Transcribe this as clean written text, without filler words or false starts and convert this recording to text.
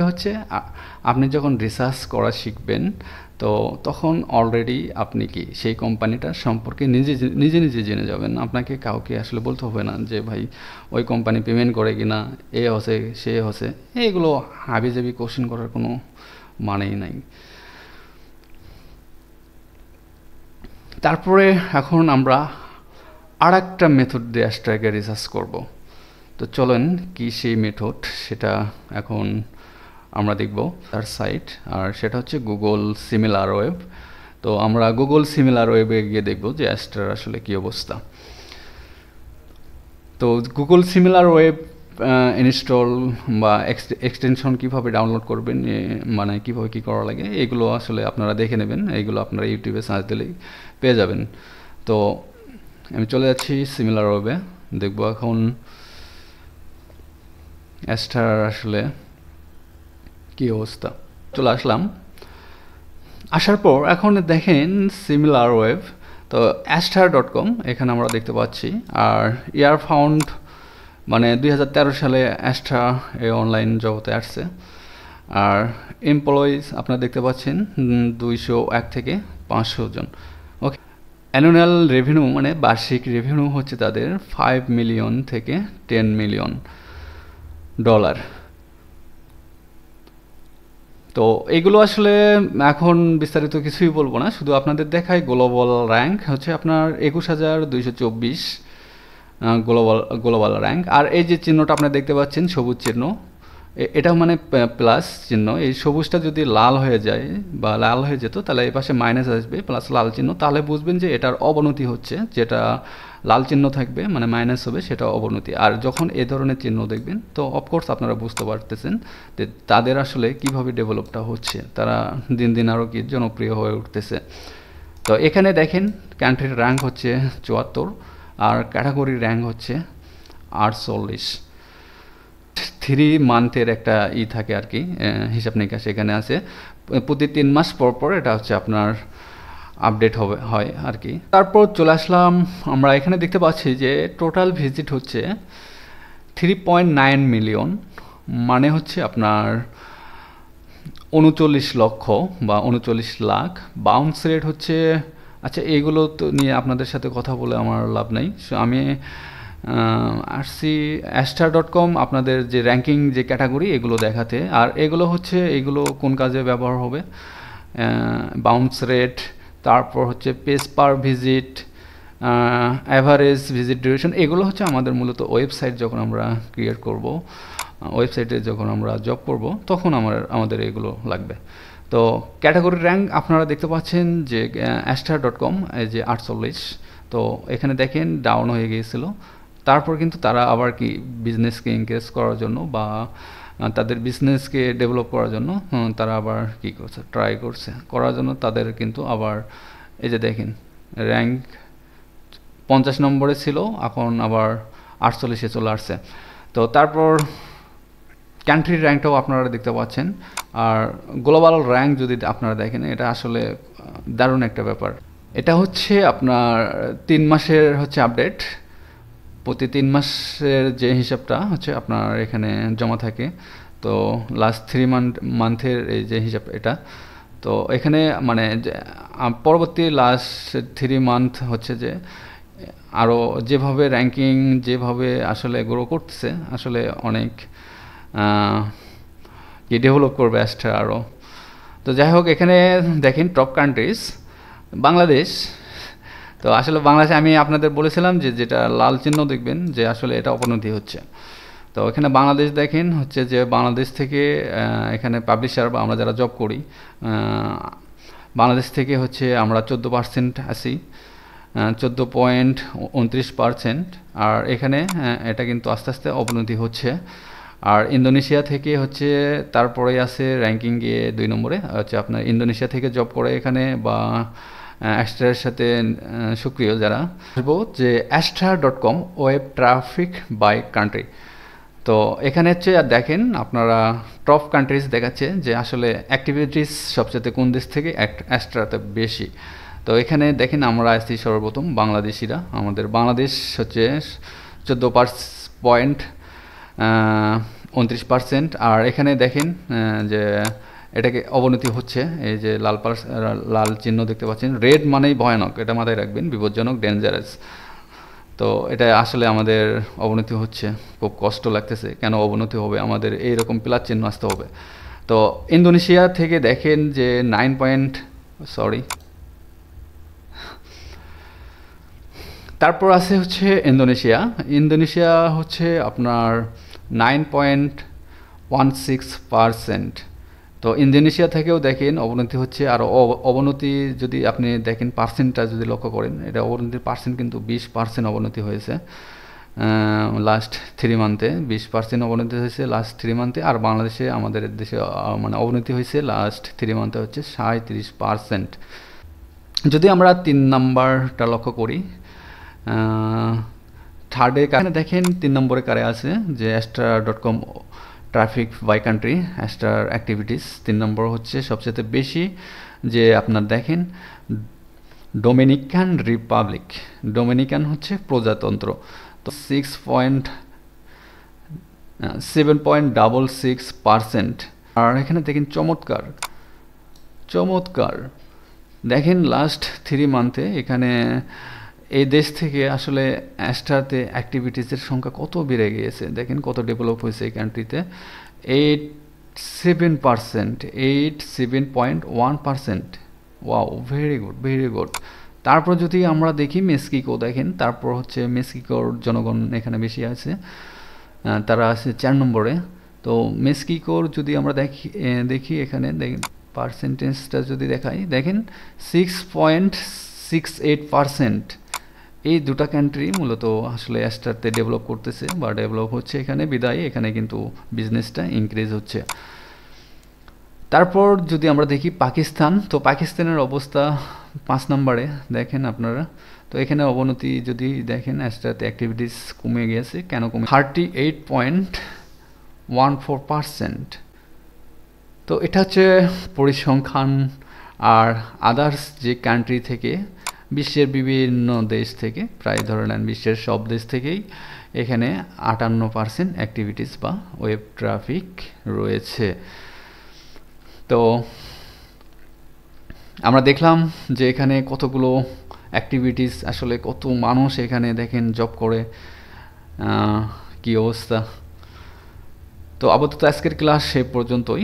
হচ্ছে আপনি যখন রিসার্চ করা শিখবেন, তো তখন অলরেডি আপনি কি সেই কোম্পানিটার সম্পর্কে নিজে নিজে নিজে জেনে যাবেন। আপনাকে কাউকে আসলে বলতে হবে না যে ভাই ওই কোম্পানি পেমেন্ট করে কিনা, এ হসে সে হসে, এগুলো হাবিজাবি কোশ্চেন করার কোনো মানেই নাই। তারপরে এখন আমরা আর একটা মেথড দিয়ে অ্যাস্ট্রাকে রিসার্চ করব। তো চলেন কি সেই মেথড সেটা এখন আমরা দেখব তার সাইট, আর সেটা হচ্ছে গুগল সিমিলার ওয়েব। তো আমরা গুগল সিমিলার ওয়েবে গিয়ে দেখব যে অ্যাস্ট্রার আসলে কি অবস্থা। তো গুগল সিমিলার ওয়েব ইনস্টল বা এক্সটেনশন কিভাবে ডাউনলোড করবেন, মানে কিভাবে কি করা লাগে, এগুলো আসলে আপনারা দেখে নেবেন, এইগুলো আপনারা ইউটিউবে সার্চ দিলেই পেয়ে যাবেন। তো আমি চলে যাচ্ছি সিমিলার ওয়েবে, দেখব এখন অ্যাস্ট্রার আসলে কি অবস্থা। চলে আসলাম, আসার পর এখন দেখেন সিমিলার ওয়েব, তো অ্যাস্ট্রা.com এখানে আমরা দেখতে পাচ্ছি। আর ইয়ার ফাউন্ড মানে 2013 সালে অ্যাস্ট্রা এই অনলাইন জগতে আসছে। আর এমপ্লয়িজ আপনারা দেখতে পাচ্ছেন 201 থেকে 500 জন। ওকে, অ্যানুয়াল রেভিনিউ মানে বার্ষিক রেভিনিউ হচ্ছে তাদের 5 মিলিয়ন থেকে 10 মিলিয়ন ডলার। তো এগুলো আসলে এখন বিস্তারিত কিছুই বলবো না, শুধু আপনাদের দেখাই গ্লোবাল র্যাঙ্ক হচ্ছে আপনার 21,224 গ্লোবাল র্যাঙ্ক। আর এই যে চিহ্নটা আপনারা দেখতে পাচ্ছেন সবুজ চিহ্ন, এটা মানে প্লাস চিহ্ন। এই সবুজটা যদি লাল হয়ে যায় বা লাল হয়ে যেত তাহলে এই পাশে মাইনাস আসবে, প্লাস লাল চিহ্ন, তাহলে বুঝবেন যে এটার অবনতি হচ্ছে। যেটা লাল চিহ্ন থাকবে মানে মাইনাস হবে, সেটা অবনতি। আর যখন এ ধরনের চিহ্ন দেখবেন তো অফকোর্স আপনারা বুঝতে পারতেছেন যে তাদের আসলে কিভাবে ডেভেলপটা হচ্ছে, তারা দিন দিন আরও কি জনপ্রিয় হয়ে উঠতেছে। তো এখানে দেখেন কান্ট্রির র্যাঙ্ক হচ্ছে 74 আর ক্যাটাগরির র্যাঙ্ক হচ্ছে 48। 3 মান্থের একটা থাকে আর কি, হিসাব নিকাশ এখানে আছে। প্রতি 3 মাস পর পর এটা হচ্ছে আপনার আপডেট হয় আর কি। তারপর চলে আসলাম, আমরা এখানে দেখতে পাচ্ছি যে টোটাল ভিজিট হচ্ছে 3.9 মিলিয়ন, মানে হচ্ছে আপনার 39 লক্ষ বা 39 লাখ। বাউন্স রেট হচ্ছে, আচ্ছা এগুলো তো নিয়ে আপনাদের সাথে কথা বলে আমার লাভ নাই, সো আমি আসছি অ্যাস্ট্রা.com আপনাদের যে র্যাঙ্কিং যে ক্যাটাগরি এগুলো দেখাতে। আর এগুলো হচ্ছে এগুলো কোন কাজে ব্যবহার হবে, বাউন্স রেট, তারপর হচ্ছে পেজ পার ভিজিট, অ্যাভারেজ ভিজিট ডিউরেশন, এগুলো হচ্ছে আমাদের মূলত ওয়েবসাইট যখন আমরা ক্রিয়েট করব, ওয়েবসাইটে যখন আমরা জব করব তখন আমাদের এগুলো লাগবে। তো ক্যাটাগরি র্যাঙ্ক আপনারা দেখতে পাচ্ছেন যে অ্যাস্ট্রা.com এই যে 48। তো এখানে দেখেন ডাউন হয়ে গিয়েছিল, তারপর কিন্তু তারা আবার কি বিজনেসকে এনকারেজ করার জন্য বা তাদের বিজনেসকে ডেভেলপ করার জন্য তারা আবার কি করছে, ট্রাই করছে করার জন্য তাদের কিন্তু আবার এই যে দেখেন র্যাঙ্ক 50 নম্বরে ছিল, এখন আবার 48-এ চলে আসছে। তো তারপর কান্ট্রির র্যাঙ্কটাও আপনারা দেখতে পাচ্ছেন। আর গ্লোবাল র্যাঙ্ক যদি আপনারা দেখেন, এটা আসলে দারুণ একটা ব্যাপার। এটা হচ্ছে আপনার 3 মাসের হচ্ছে আপডেট, প্রতি 3 মাসের যে হিসাবটা হচ্ছে আপনার এখানে জমা থাকে। তো লাস্ট 3 মান্থের এই যে হিসাব এটা, তো এখানে মানে পরবর্তী লাস্ট 3 মান্থ হচ্ছে যে আরও যেভাবে র্যাঙ্কিং যেভাবে আসলে গ্রো করতেছে, আসলে অনেক কি ডেভেলপ করবে অ্যাস্ট্রা আরও। তো যাই হোক, এখানে দেখেন টপ কান্ট্রিজ বাংলাদেশ। তো আসলে বাংলাদেশে আমি আপনাদের বলেছিলাম যে যেটা লাল চিহ্ন দেখবেন যে আসলে এটা অবনতি হচ্ছে। তো এখানে বাংলাদেশ দেখেন হচ্ছে যে বাংলাদেশ থেকে এখানে পাবলিশার বা আমরা যারা জব করি, বাংলাদেশ থেকে হচ্ছে আমরা 14% আছি, 14.29%। আর এখানে এটা কিন্তু আস্তে আস্তে অবনতি হচ্ছে। আর ইন্দোনেশিয়া থেকে হচ্ছে তারপরে আছে র্যাঙ্কিং গিয়ে 2 নম্বরে হচ্ছে আপনার ইন্দোনেশিয়া থেকে জব করে এখানে বা অ্যাস্ট্রার সাথে সক্রিয় যারা। আসবো যে অ্যাস্ট্রা.com ওয়েব ট্রাফিক বাই কান্ট্রি। তো এখানে হচ্ছে আর দেখেন আপনারা টপ কান্ট্রিজ দেখাচ্ছে যে আসলে অ্যাক্টিভিটিস সবচেয়ে কোন দেশ থেকে অ্যাস্ট্রাতে বেশি। তো এখানে দেখেন আমরা আসছি সর্বপ্রথম বাংলাদেশিরা, আমাদের বাংলাদেশ হচ্ছে 14.29 29%। আর এখানে দেখেন যে এটাকে অবনতি হচ্ছে, এই যে লাল চিহ্ন দেখতে পাচ্ছেন, রেড মানেই ভয়ানক, এটা মাথায় রাখবেন, বিপজ্জনক, ডেঞ্জারাস। তো এটা আসলে আমাদের অবনতি হচ্ছে, খুব কষ্ট লাগতেছে। কেন অবনতি হবে, আমাদের এইরকম প্লাস চিহ্ন আসতে হবে। তো ইন্দোনেশিয়া থেকে দেখেন যে 9 তারপর আছে হচ্ছে ইন্দোনেশিয়া হচ্ছে আপনার 9.16%। তো ইন্দোনেশিয়া থেকেও দেখেন অবনতি হচ্ছে। আর অবনতি যদি আপনি দেখেন পার্সেন্টটা যদি লক্ষ্য করেন, এটা অবনতির পার্সেন্ট কিন্তু 20% অবনতি হয়েছে লাস্ট 3 মান্থে। 20% অবনতি হয়েছে লাস্ট 3 মান্থে। আর বাংলাদেশে, আমাদের দেশে মানে অবনতি হয়েছে লাস্ট 3 মান্থে হচ্ছে 37%। যদি আমরা 3 নাম্বারটা লক্ষ্য করি, থার্ডে এখানে দেখেন 3 নম্বরে কারে আছে, যে Astra.com traffic by country, Astra activities 3 নম্বর হচ্ছে সবচেয়ে বেশি। যে আপনার দেখেন ডোমিনিকান রিপাবলিক, ডোমিনিকান হচ্ছে প্রজাতন্ত্র, তো 7.66%। আর এখানে দেখেন চমৎকার দেখেন লাস্ট 3 মান্থে এখানে এই দেশ থেকে আসলে অ্যাস্ট্রাতে অ্যাক্টিভিটিসের সংখ্যা কত বেড়ে গিয়েছে, দেখেন কত ডেভেলপ হয়েছে এই কান্ট্রিতে। 7.1%। Wow, very good. তারপর যদি আমরা দেখি মেক্সিকো, দেখেন তারপর হচ্ছে মেক্সিকোর জনগণ এখানে বেশি আছে, তারা আছে 4 নম্বরে। তো মেক্সিকোর যদি আমরা দেখি এখানে দেখেন পার্সেন্টেজটা যদি দেখাই, দেখেন 6.68%। এই দুটা কান্ট্রি মূলত আসলে অ্যাস্ট্রাতে ডেভেলপ করতেছে বা ডেভেলপ হচ্ছে এখানে, বিদায় এখানে কিন্তু বিজনেসটা ইনক্রিজ হচ্ছে। তারপর যদি আমরা দেখি পাকিস্তান, তো পাকিস্তানের অবস্থা 5 নম্বরে দেখেন আপনারা। তো এখানে অবনতি যদি দেখেন, অ্যাস্ট্রাতে অ্যাক্টিভিটিস কমে গিয়েছে। কেন কমে? 38.14%। তো এটা হচ্ছে পরিসংখ্যান। আর আদার্স যে কান্ট্রি থেকে, বিশ্বের বিভিন্ন দেশ থেকে, প্রায় ধরে নেন বিশ্বের সব দেশ থেকেই এখানে 58% অ্যাক্টিভিটিস বা ওয়েব ট্রাফিক রয়েছে। তো আমরা দেখলাম যে এখানে কতগুলো অ্যাক্টিভিটিস, আসলে কত মানুষ এখানে দেখেন জব করে, কি অবস্থা। তো আপাতত আজকের ক্লাস সে পর্যন্তই।